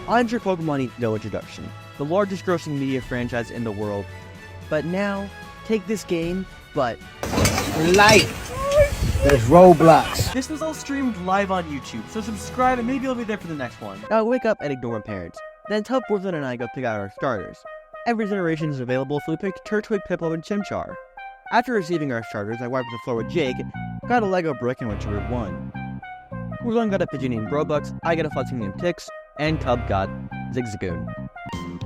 I'm sure Pokemon needs no introduction, the largest grossing media franchise in the world. But now, take this game, but for life. There's Roblox. This was all streamed live on YouTube, so subscribe and maybe I'll be there for the next one. Now wake up and ignore my parents. Then Tub, Forza, and I go pick out our starters. Every generation is available, so we picked Turtwig, Piplup, and Chimchar. After receiving our starters, I wiped the floor with Jake, got a Lego brick, and went to Route 1. Forza got a Pidgey named Robux, I got a Fluxing named Tix, and Tub got Zigzagoon.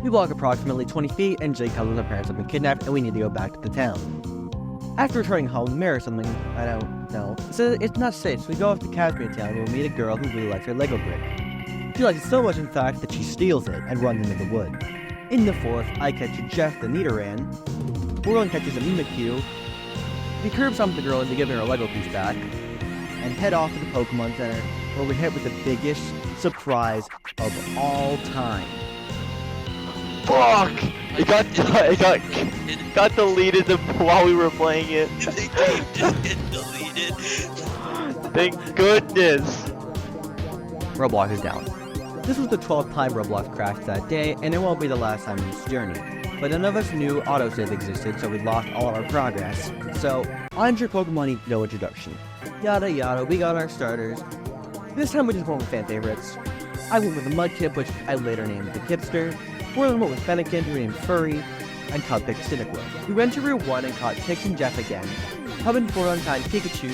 We walk approximately 20 feet, and Jake tells us our parents have been kidnapped and we need to go back to the town. After returning home, the mayor or something, I don't know, says it's not safe, so we go off to Caspian Town where we meet a girl who really likes her Lego brick. She likes it so much, in fact, that she steals it and runs into the wood. In the forest, I catch Jeff the Nidoran. Whirlwind catches a Mimikyu. We curb stomp the girl into giving her a Lego piece back, and head off to the Pokemon Center, where we hit with the biggest surprise of all time. Fuck! It got deleted while we were playing it. The game just get deleted. Thank goodness. Roblox is down. This was the 12th time Roblox crashed that day, and it won't be the last time in this journey. But none of us knew autosave existed, so we lost all of our progress. So, I'm sure Pokemon needs no introduction. Yada yada, we got our starters. This time we just went with fan favorites. I went with the Mudkip, which I later named the Kipster. Whirlwind went with Fennekin, who we named Furry, and Tub picked Cyndaquil. We went to Route 1 and caught Tix and Jeff again. Tub and Whirlwind caught Pikachu,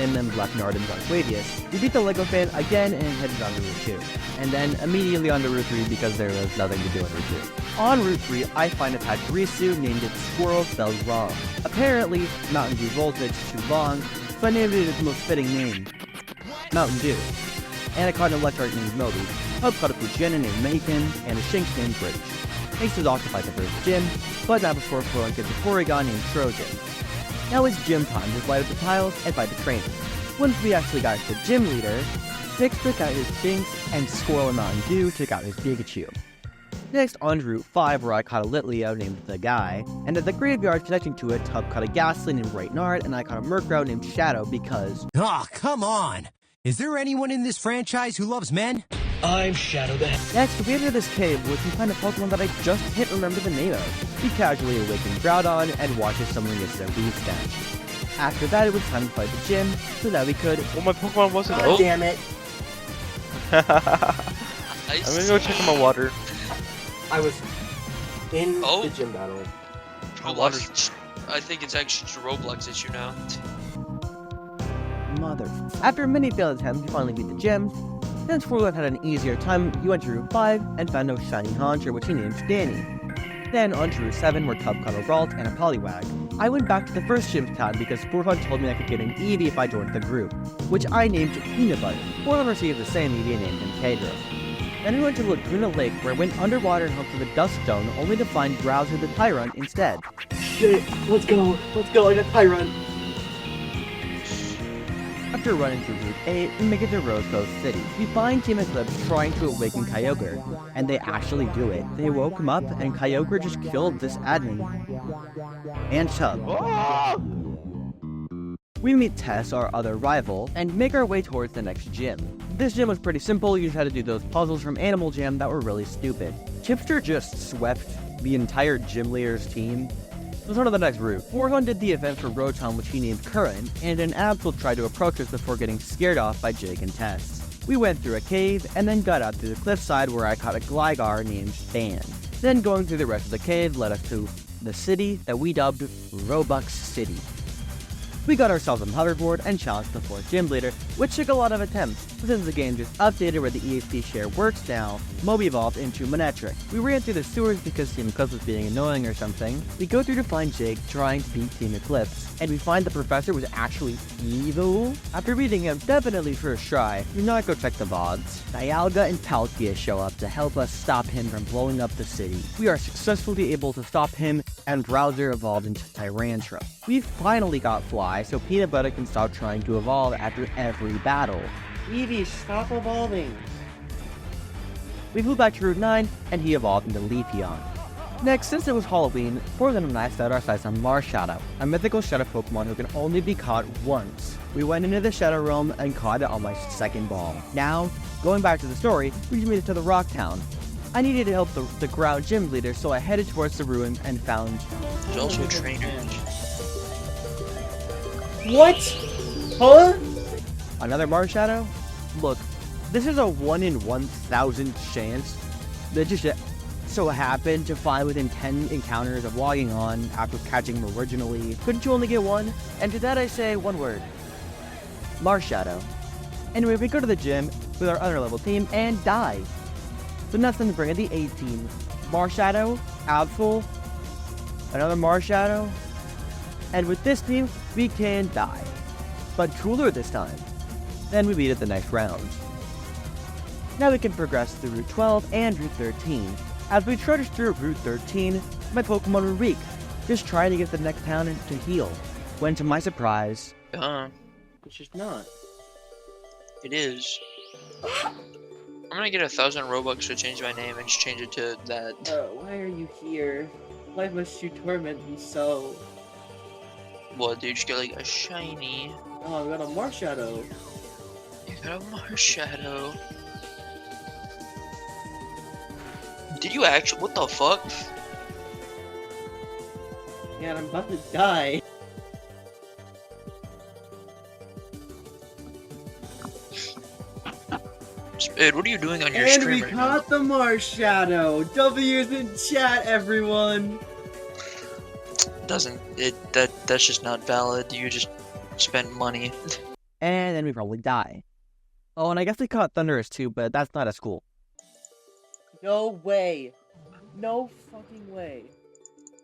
and then Blacknard and Darkwavius. We beat the Lego fan again and headed on to Route 2. And then immediately on to Route 3 because there was nothing to do on Route 2. On Route 3, I find a Pachirisu, named it Squirrel spelled wrong. Apparently, Mountain Dew Voltage is too long, so I named it its most fitting name, Mountain Dew. And I caught an Electrike named Moby. Tub caught a Poochyena named Macon, and a Shinx named Bridge. Ace was occupied the first gym, but not before Whirlwind gets a Porygon named Trojan. Now it's gym time, just light up the tiles and fight the trainers. Once we actually got to the gym leader, Tix took out his Shinx, and Squirrel and Mountain Dew took out his Pikachu. Next, on Route 5, where I caught a Litleo named The Guy, and at the graveyard connecting to it, Tub caught a Ghastly named Brightnard, and I caught a Murkrow named Shadow because... Oh, come on! Is there anyone in this franchise who loves men? I'm Shadow the Hedgehog. Next, we enter this cave, which we find a Pokemon that I just can't remember the name of. We casually awaken Groudon and watch as someone gets their weed stash. After that, it was time to fight the gym, so that we could... Well, my Pokemon wasn't... God damn it. I'm gonna go check on my water. I was in Oh. the gym battle. Roblox. I think it's actually just a Roblox issue now. Mother. After many failed attempts, we finally beat the gym. Then Swirlwind had an easier time. He went to Route 5 and found a shiny Haunter, which he named Danny. Then on to Route 7, where Tub caught a Ralt and a Poliwag. I went back to the first gym town because Swirlwind told me I could get an Eevee if I joined the group, which I named Peanut Butter. Swirlwind received the same Eevee and named him Pedro. Then we went to Laguna Lake, where I went underwater and hooked to the Dust Stone, only to find Drowser the Tyrant instead. Shit, let's go, I got Tyrant. After running through Route 8, we make it to Rose Coast City. We find Team Eclipse trying to awaken Kyogre, and they actually do it. They woke him up, and Kyogre just killed this admin. And Tub. Oh! We meet Tess, our other rival, and make our way towards the next gym. This gym was pretty simple. You just had to do those puzzles from Animal Jam that were really stupid. Chipster just swept the entire gym leader's team. Let's on to the next route. Whirlwind did the event for Rotom, which he named Current, and an Absol tried to approach us before getting scared off by Jake and Tess. We went through a cave, and then got out through the cliffside where I caught a Gligar named Stan. Then going through the rest of the cave led us to the city that we dubbed Robux City. We got ourselves a hoverboard and challenged the 4th gym leader, which took a lot of attempts, but since the game just updated where the EXP share works now, Moby evolved into Manectric. We ran through the sewers because Team Eclipse was being annoying or something. We go through to find Jake trying to beat Team Eclipse, and we find the professor was actually evil. After beating him definitely first try, do not go check the VODs. Dialga and Palkia show up to help us stop him from blowing up the city. We are successfully able to stop him, and Browser evolved into Tyrantrum. We finally got Fly, so Peanut Butter can stop trying to evolve after every battle. Eevee, stop evolving. We flew back to Route 9, and he evolved into Leafeon. Next, since it was Halloween, Whirlwind and I set our sights on Marshadow, a mythical shadow Pokemon who can only be caught once. We went into the Shadow Realm and caught it on my second ball. Now, going back to the story, we just made it to the Rock Town. I needed to help the ground gym leader, so I headed towards the ruin and found There's also a trainer. What? Huh? another Marshadow. Look, this is a 1 in 1,000 chance that just so happened to find within 10 encounters of logging on after catching him originally. Couldn't you only get one? And to that I say one word. Marshadow. Anyway, we go to the gym with our other level team and die. So now it's time to bring in the A team. Marshadow, Absol, another Marshadow, and with this team, we can die. But cooler this time. Then we beat it the next round. Now we can progress through Route 12 and Route 13. As we trudge through Route 13, my Pokemon were weak, just trying to get the next town to heal. When to my surprise... It's just not. It is. I'm gonna get 1,000 Robux to change my name and just change it to that. Why are you here? Why must you torment me so? What, dude? Just get like a shiny. Oh, I got a Marshadow. You got a Marshadow. Did you actually? What the fuck? Yeah, I'm about to die. Spade, what are you doing on your And stream we right now? caught the Marshadow. W's in chat, everyone. That's just not valid. You just spent money. And then we probably die. Oh, and I guess we caught Thundurus too, but that's not as cool. No way. No fucking way.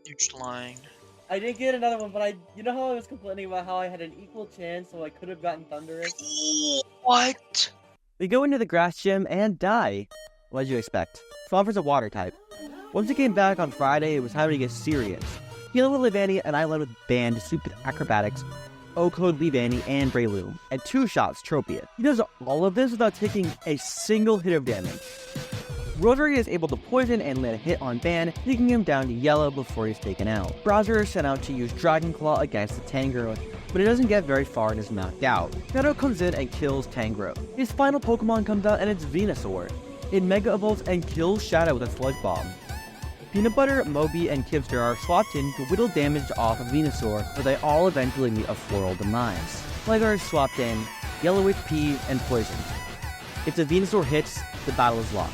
You're just lying. I did get another one, but you know how I was complaining about how I had an equal chance, so I could have gotten Thundurus? What? We go into the grass gym and die. What did you expect? Swamper's a water type. Once we came back on Friday, it was time to get serious. Healing with Levanny and I led with Band, Super Acrobatics, O-Code Levanny, and Breloom, and 2 shots Tropia. He does all of this without taking a single hit of damage. Rotary is able to poison and land a hit on Ban, taking him down to yellow before he's taken out. Browser is sent out to use Dragon Claw against the Tangrowth, but it doesn't get very far and is knocked out. Shadow comes in and kills Tangrowth. His final Pokemon comes out and it's Venusaur. It Mega Evolves and kills Shadow with a Sludge Bomb. Peanut Butter, Moby, and Kivster are swapped in to whittle damage off of Venusaur, but they all eventually meet a floral demise. Flagar is swapped in, Yellow HP, and Poison. If the Venusaur hits, the battle is lost.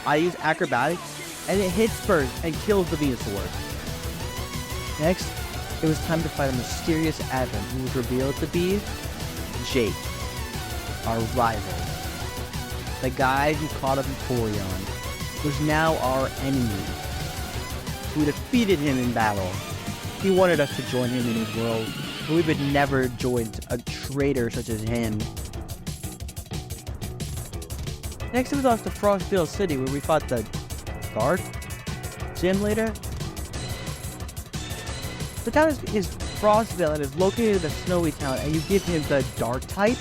I use Acrobatics, and it hits first and kills the Venusaur. Next, it was time to fight a mysterious advent who was revealed to be Jake, our rival. The guy who caught up Vaporeon was now our enemy. We defeated him in battle. He wanted us to join him in his world, but we would never join a traitor such as him. Next it was off to Frostville City where we fought the guard gym leader. The town is Frostville and is located in a snowy town, and you give him the dark type.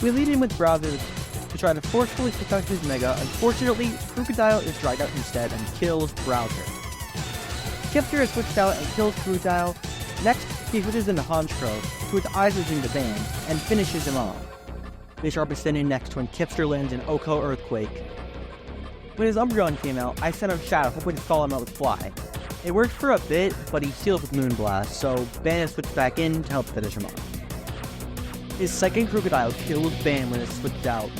We lead him with Browser to try to forcefully protect his Mega. Unfortunately, Crocodile is dragged out instead and kills Browser. Kipster is switched out and kills Crocodile. Next, he switches into Honchkrow, who with eyes using the band, and finishes him off. Bisharp is standing next when Kipster lands an Oko Earthquake. When his Umbreon came out, I sent out Shadow, hoping to stall him out with Fly. It worked for a bit, but he healed with Moonblast, so Ban switched back in to help finish him off. His second Crocodile kills Ban when it's switched out.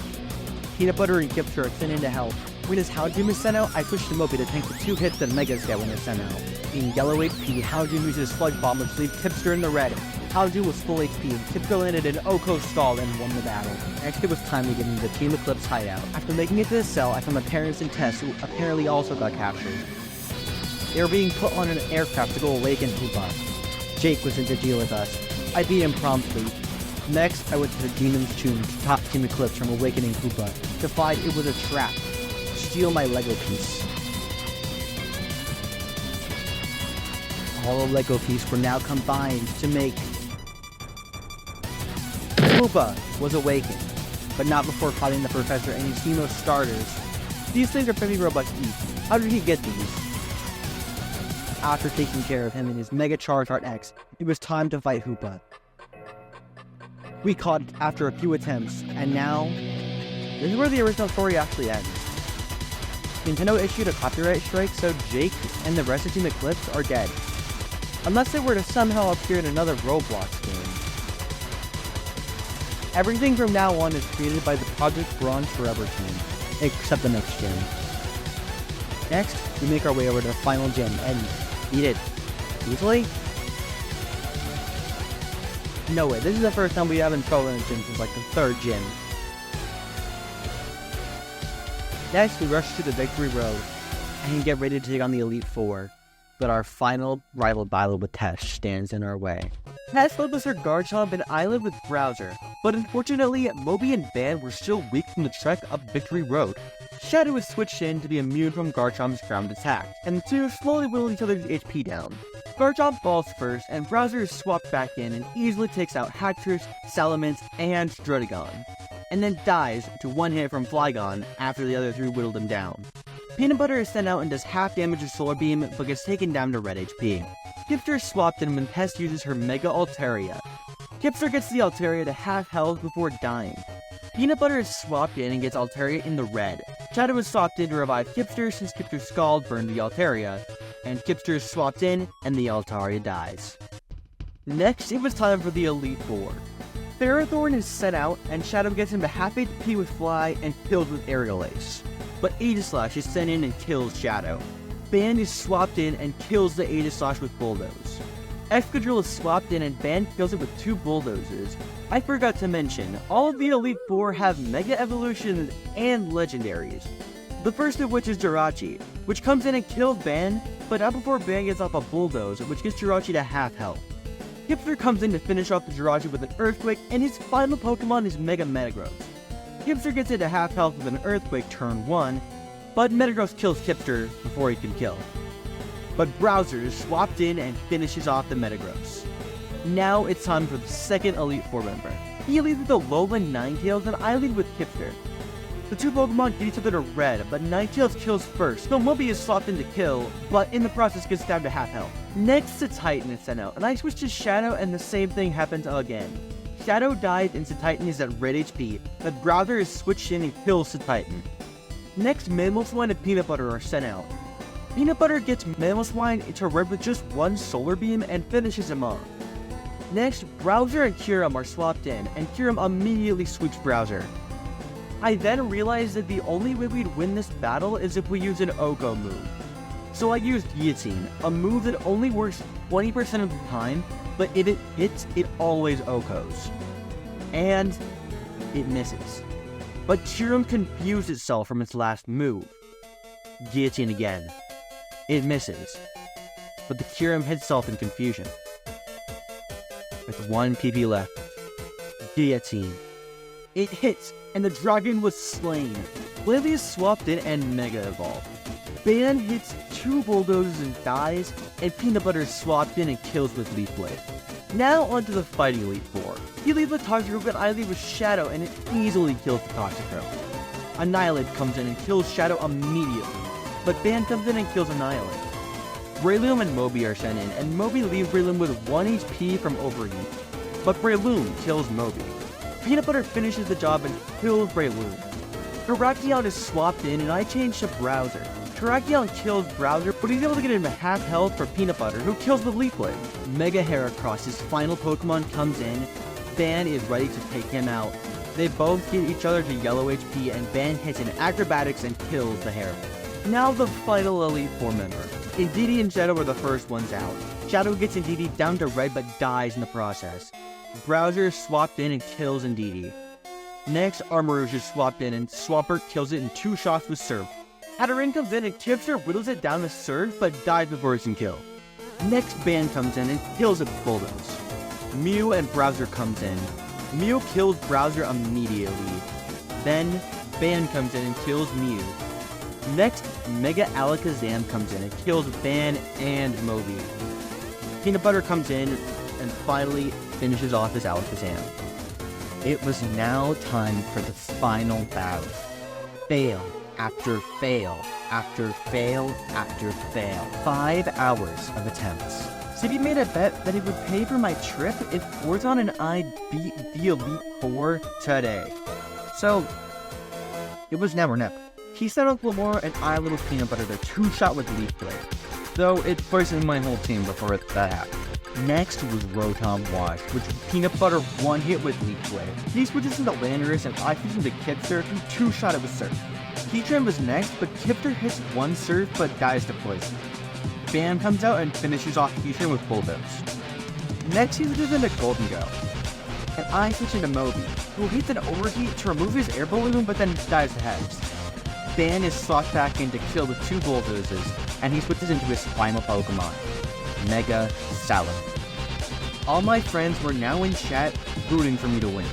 Peanut Butter and Kipster are sent in to help. When his Houndoom is sent out, I switched to Moby to tank the 2 hits that Megas get when they're sent out. Being Yellow HP, Houndoom uses Sludge Bomb, which leaves Kipster in the red. Houndoom was full HP, and Kipster landed an Oko stall and won the battle. Next, it was time to get into the Team Eclipse hideout. After making it to the cell, I found my parents and Tess, who apparently also got captured. They were being put on an aircraft to go awaken Hoopa. Jake was in to deal with us. I beat him promptly. Next, I went to the Demon's Tomb to stop Team Eclipse from awakening Hoopa, to find it was a trap. Steal my Lego piece. All the Lego pieces were now combined to make... Hoopa was awakened, but not before fighting the Professor and his team of starters. These things are 50 Robux each. How did he get these? After taking care of him and his Mega Charizard X, it was time to fight Hoopa. We caught it after a few attempts, and now, this is where the original story actually ends. Nintendo issued a copyright strike, so Jake and the rest of Team Eclipse are dead. Unless they were to somehow appear in another Roblox game. Everything from now on is created by the Project Bronze Forever team, except the next gym. Next, we make our way over to the final gym and beat it easily? No way, this is the first time we haven't trouble in a gym since like the third gym. Next, we rush to the Victory Road and get ready to take on the Elite Four. But our final rival battle with Tesh stands in our way. Tesh led with her Garchomp and I led with Browser, but unfortunately, Moby and Ban were still weak from the trek up Victory Road. Shadow was switched in to be immune from Garchomp's ground attack, and the two slowly whittle each other's HP down. Garchomp falls first, and Browser is swapped back in and easily takes out Hacktress, Salamence, and Druddigon, and then dies to one hit from Flygon after the other three whittled him down. Peanut Butter is sent out and does half damage to Solar Beam, but gets taken down to red HP. Kipster is swapped in when Pest uses her Mega Altaria. Kipster gets the Altaria to half health before dying. Peanut Butter is swapped in and gets Altaria in the red. Shadow is swapped in to revive Kipster since Kipster's Scald burned the Altaria, and Kipster is swapped in and the Altaria dies. Next, it was time for the Elite Four. Ferrothorn is sent out, and Shadow gets him to half HP with Fly and kills with Aerial Ace. But Aegislash is sent in and kills Shadow. Ban is swapped in and kills the Aegislash with Bulldoze. Excadrill is swapped in and Ban kills it with 2 Bulldozes. I forgot to mention, all of the Elite Four have Mega Evolutions and Legendaries. The first of which is Jirachi, which comes in and kills Ban, but not before Ban gets off a Bulldoze, which gets Jirachi to half health. Kipster comes in to finish off the Jirachi with an Earthquake, and his final Pokemon is Mega Metagross. Kipster gets it to half health with an Earthquake turn 1, but Metagross kills Kipster before he can kill. But Browser is swapped in and finishes off the Metagross. Now it's time for the second Elite Four member. He leads with Alolan Ninetales and I lead with Kipster. The two Pokemon get each other to red, but Ninetales kills first, so Moby is swapped in to kill, but in the process gets down to half health. Next, Titan is sent out, and I switch to Shadow and the same thing happens again. Shadow dies and Titan is at red HP, but Browser is switched in and kills Titan. Next, Mamoswine and Peanut Butter are sent out. Peanut Butter gets Mamoswine into red with just 1 Solar Beam and finishes him off. Next, Browser and Kyurem are swapped in, and Kyurem immediately sweeps Browser. I then realized that the only way we'd win this battle is if we use an Oko move. So I used Guillotine, a move that only works 20% of the time, but if it hits, it always Okos. And it misses. But Kyurem confused itself from its last move. Guillotine again. It misses. But the Kyurem hits itself in confusion. With 1 PP left. Guillotine. It hits, and the dragon was slain. Lily is swapped in and Mega Evolved. Ban hits 2 Bulldozers and dies, and Peanut Butter is swapped in and kills with Leaf Blade. Now onto the Fighting Elite Four. He leads with Toxicroak and I lead with Shadow, and it easily kills the Toxicroak. Annihilate comes in and kills Shadow immediately, but Ban comes in and kills Annihilate. Breloom and Moby are sent in, and Moby leaves Breloom with 1 HP from Overheat, but Breloom kills Moby. Peanut Butter finishes the job and kills Breloom. Terrakion is swapped in, and I change to Browser. Terrakion kills Browser, but he's able to get him to half health for Peanut Butter, who kills with Leaf Blade. Mega Heracross, his final Pokemon, comes in. Ban is ready to take him out. They both get each other to yellow HP, and Ban hits an Acrobatics and kills the Heracross. Now the final Elite Four member. Indeedee and Shadow are the first ones out. Shadow gets Indeedee down to red but dies in the process. Browser is swapped in and kills Indeedee. Next, Armarouge is swapped in and Swampert kills it in 2 shots with Surf. Hatterene comes in and Kipster whittles it down to Surf but dies before it can kill. Next, Ban comes in and kills it with Bulldoze. Mew and Browser comes in. Mew kills Browser immediately. Then, Ban comes in and kills Mew. Next, Mega Alakazam comes in and kills Ban and Moby. Peanut Butter comes in and finally finishes off his Alakazam. It was now time for the final battle. Fail after fail after fail after fail. 5 hours of attempts. Sippy made a bet that he would pay for my trip if Warzon and I beat the Elite Four today. So, it was never never. He set up Lamore and I Little Peanut Butter to two-shot with Leaf Blade, though it poisoned my whole team before that happened. Next was Rotom Wash, which Peanut Butter one-hit with Leaf Blade. He switches into Landorus and I switch into Kipster, who two-shot it with Surf. Heatran was next, but Kipster hits one Surf but dies to poison. Bam comes out and finishes off Heatran with Bulldoze. Next he switches into Golden Go, and I switch into Moby, who hits an overheat to remove his air balloon but then dies to Hex. Ban is sought back in to kill with 2 Bulldozes, and he switches into his final Pokemon, Mega Salamence. All my friends were now in chat rooting for me to win.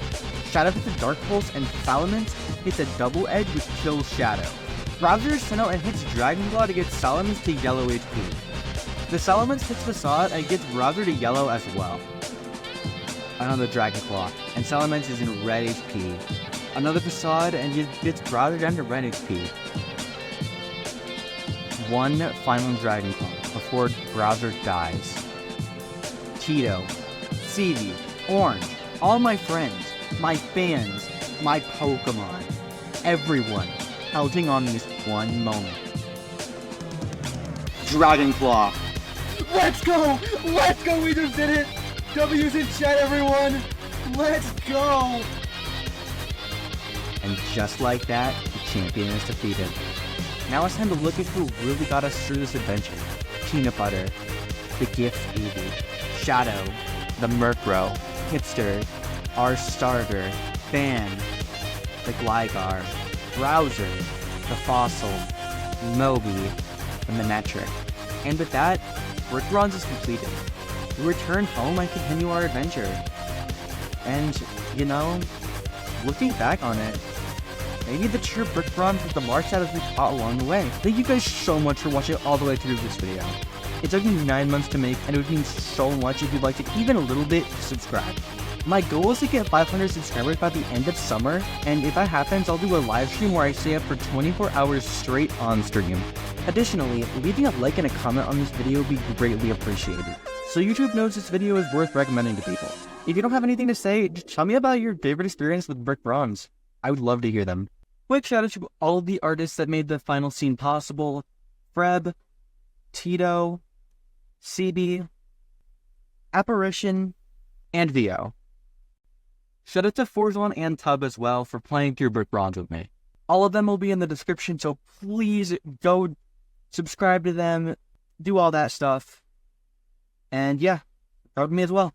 Shadow hits a Dark Pulse and Salamence hits a Double Edge which kills Shadow. Browser is sent out and hits Dragon Claw to get Salamence to yellow HP. The Salamence hits Facade and gets Browser to yellow as well. Another Dragon Claw, and Salamence is in red HP. Another Facade and it gets Browser down to red HP. One final Dragon Claw before Browser dies. Tito, Seaweed, Orange, all my friends, my fans, my Pokemon, everyone counting on this one moment. Dragon Claw. Let's go! Let's go! We just did it! W's in chat, everyone! Let's go! And just like that, the champion is defeated. Now it's time to look at who really got us through this adventure. Peanut Butter, the Gift Baby, Shadow, the Murkrow, Hipster, our starter, Fan, the Gligar, Browser, the Fossil, Moby, the Manectric. And with that, Brick Bronze is completed. We return home and continue our adventure. And, you know, looking back on it, maybe the true Brick Bronze was the march that we taught along the way. Thank you guys so much for watching all the way through this video. It took me 9 months to make, and it would mean so much if you'd like to even a little bit subscribe. My goal is to get 500 subscribers by the end of summer, and if that happens, I'll do a live stream where I stay up for 24 hours straight on stream. Additionally, leaving a like and a comment on this video would be greatly appreciated, so YouTube knows this video is worth recommending to people. If you don't have anything to say, just tell me about your favorite experience with Brick Bronze. I would love to hear them. Quick shout out to all of the artists that made the final scene possible: Freb, Tito, CB, Apparition, and VO. Shout out to Forzon and Tub as well for playing through Brick Bronze with me. All of them will be in the description, so please go subscribe to them, do all that stuff. And yeah, subscribe to me as well.